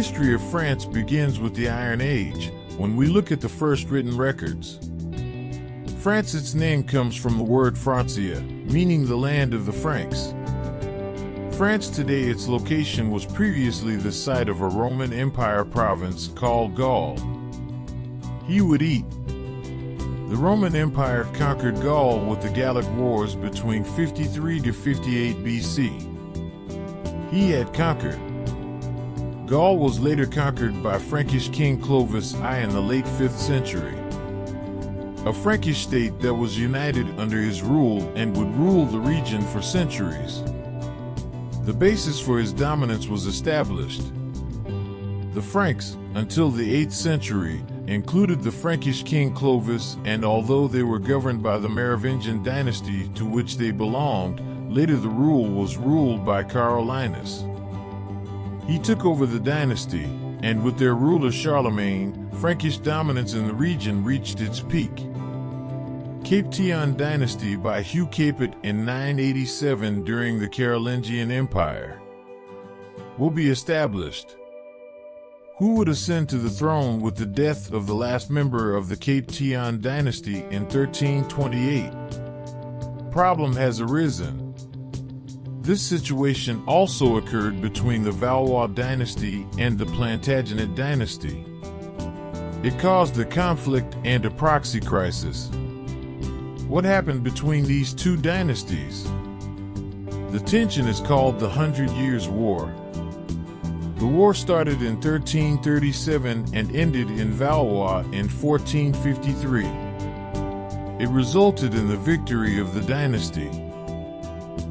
history of France begins with the Iron Age, when we look at the first written records. France, its name comes from the word Francia, meaning the land of the Franks. France today, its location was previously the site of a Roman Empire province called Gaul. He would eat. The Roman Empire conquered Gaul with the Gallic Wars between 53 to 58 BC. He had conquered. Gaul was later conquered by Frankish King Clovis I in the late 5th century. A Frankish state that was united under his rule and would rule the region for centuries. The basis for his dominance was established. The Franks, until the 8th century, included the Frankish king Clovis, and although they were governed by the Merovingian dynasty to which they belonged, later the rule was ruled by Carolinus. He took over the dynasty, and with their ruler Charlemagne, Frankish dominance in the region reached its peak. Capetian dynasty by Hugh Capet in 987 during the Carolingian Empire will be established. Who would ascend to the throne with the death of the last member of the Capetian dynasty in 1328? Problem has arisen. This situation also occurred between the Valois dynasty and the Plantagenet dynasty. It caused a conflict and a proxy crisis. What happened between these two dynasties? The tension is called the 100 Years' War. The war started in 1337 and ended in Valois in 1453. It resulted in the victory of the dynasty.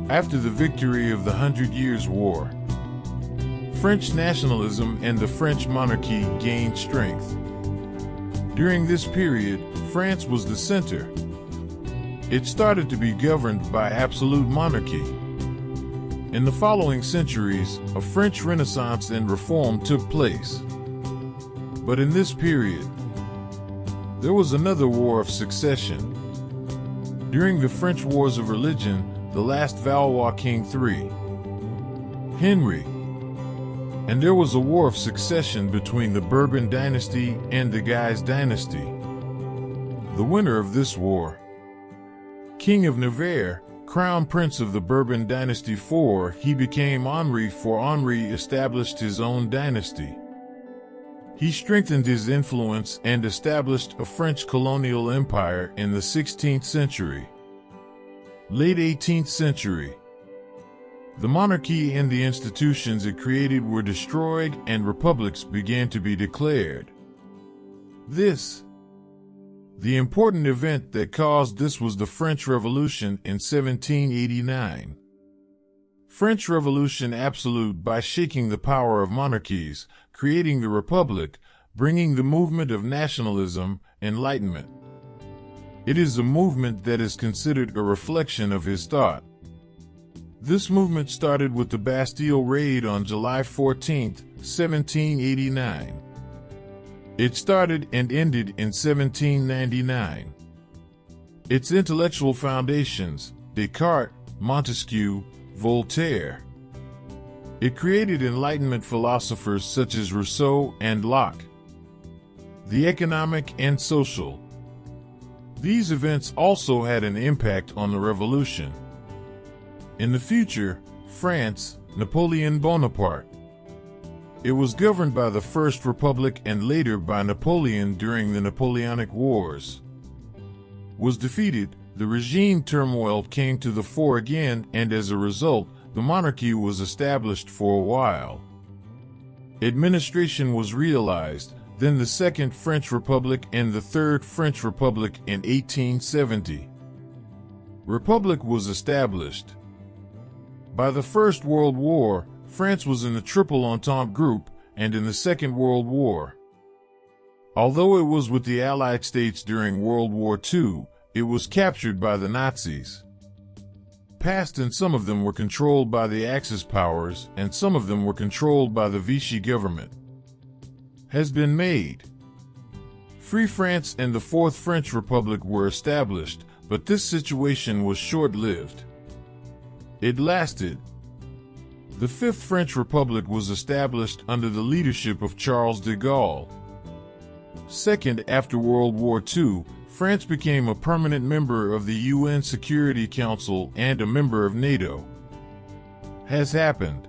After the victory of the 100 Years' War, French nationalism and the French monarchy gained strength. During this period, France was the center. It started to be governed by absolute monarchy. In the following centuries, a French Renaissance and reform took place. But in this period, there was another war of succession. During the French Wars of Religion, the last Valois king III, Henry, and there was a war of succession between the Bourbon dynasty and the Guise dynasty. The winner of this war, King of Navarre, Crown Prince of the Bourbon dynasty IV, he became Henri, for Henri established his own dynasty. He strengthened his influence and established a French colonial empire in the 16th century. Late 18th century. The monarchy and the institutions it created were destroyed and republics began to be declared. The important event that caused this was the French Revolution in 1789. French Revolution absolute by shaking the power of monarchies, creating the Republic, bringing the movement of nationalism, Enlightenment. It is a movement that is considered a reflection of his thought. This movement started with the Bastille raid on July 14, 1789. It started and ended in 1799. Its intellectual foundations, Descartes, Montesquieu, Voltaire. It created Enlightenment philosophers such as Rousseau and Locke. The economic and social. These events also had an impact on the revolution. In the future, France, Napoleon Bonaparte. It was governed by the First Republic and later by Napoleon during the Napoleonic Wars. Was defeated, the regime turmoil came to the fore again, and as a result, the monarchy was established for a while. Administration was realized, then the Second French Republic and the Third French Republic in 1870. Republic was established. By the First World War, France was in the Triple Entente group, and in the Second World War. Although it was with the Allied states during World War II, it was captured by the Nazis. Past and some of them were controlled by the Axis powers, and some of them were controlled by the Vichy government. Has been made. Free France and the Fourth French Republic were established, but this situation was short-lived. It lasted The Fifth French Republic was established under the leadership of Charles de Gaulle. Second, after World War II, France became a permanent member of the UN Security Council and a member of NATO. Has happened.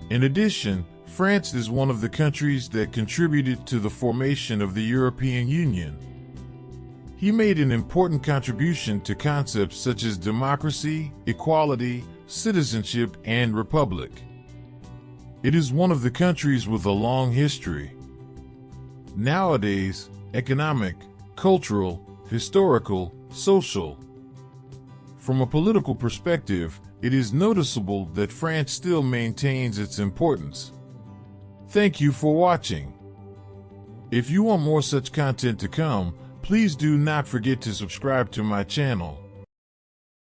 In addition, France is one of the countries that contributed to the formation of the European Union. He made an important contribution to concepts such as democracy, equality, citizenship, and republic. It is one of the countries with a long history. Nowadays, economic, cultural, historical, social. From a political perspective, it is noticeable that France still maintains its importance. Thank you for watching. If you want more such content to come, please do not forget to subscribe to my channel.